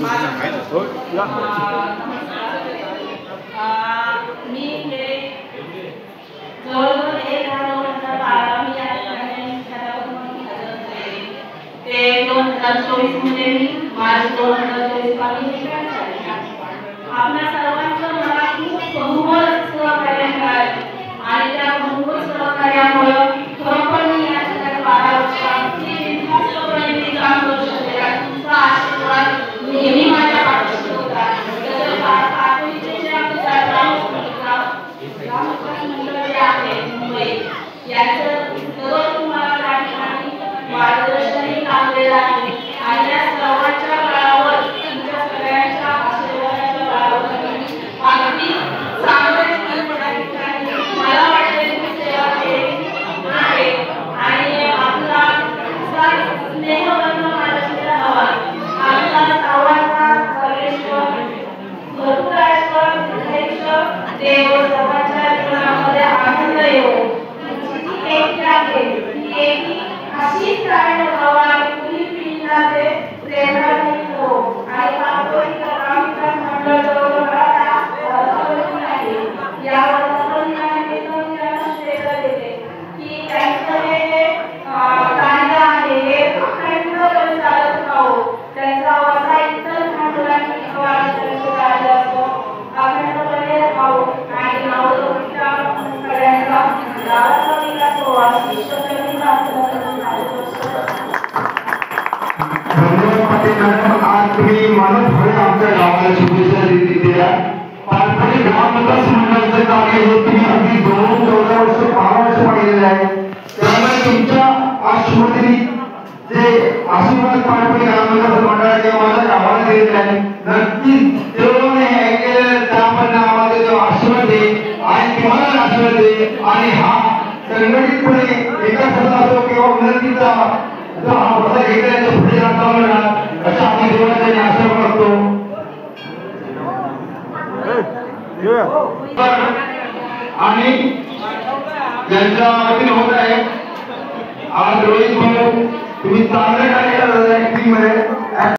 मी जवळजवळ 1/2012 मी या ठिकाणी ते 2024 मध्ये मी मार्च 2024 पासून आपल्या सर्वांचं मला खूप बहुमोल सहकार्य मिळालं आणि त्या बहुमोल सहकार्यामुळे खरोखर मी या ठिकाणी 12 वर्षात बिनधास्तपणे काम करू शकले. तुमचा आशीर्वाद नेहमी माझ्या पाठीशी होता. तसंच आठवणीचे जे आमचे मंडळ आहे मुंबई यांचं दररोज तुम्हाला त्या ठिकाणी मार्गदर्शनही लाभलेलं आहे आणि या सर्वांच्या बळावर तुमच्या सगळ्यांच्या आशीर्वादाच्या बळावर अगदी चांगल्या ठिकाणी मला वाटते की सेवा केली आहे आणि आपला स्नेहबंध माझ्याशी हवा. आपला सर्वांचा परमेश्वर भरपूर आशीर्वाद देव सर्वांच्या जीवनामध्ये आनंद येऊ. एक आहे की अशीच कार्य व्हावा पुढील पिढीला ते प्रेरणा देईल हो आणि आपण काम मंडळ जवळ आहे यावर की त्यांचं हे कार्य आहे हे अखंडपणे चालत राहो. त्यांचा वसा इतर मुलांनी कार्य असतो अखंडपणे राहो आणि नावलौकिकता सगळ्यांचा गावाचा विकास हो अशी ईश्वराची प्रार्थना आज तुम्ही मनोभावे आमच्या गावाला शुभेच्छा दिल्या. पारंपरिक ग्राम विकास मंडळाचं कार्य हे तुम्ही अगदी 2-14 वर्ष 5 वर्ष पाहिलेलं आहे. त्यामुळे तुमच्या आशीर्वादाने जे आशीर्वाद पारंपरिक ग्राम विकास मंडळाने माझ्या गावाला दिलेले आहे नक्कीच देवाने ऐकलेलं त्यामध्ये आम्हाला जो आशीर्वाद दे आणि तुम्हाला आशीर्वाद दे आणि हा संघटितपणे एका सभा असो किंवा उन्नतीचा जो हा प्रसाद घेतला पुढे जाता मिळणार अशा आम्ही देवाने आशा करतो. आणि ज्यांच्या वतीने होत आहे आज रोहित भाऊ तुम्ही चांगलं कार्य करत आहे टीम मध्ये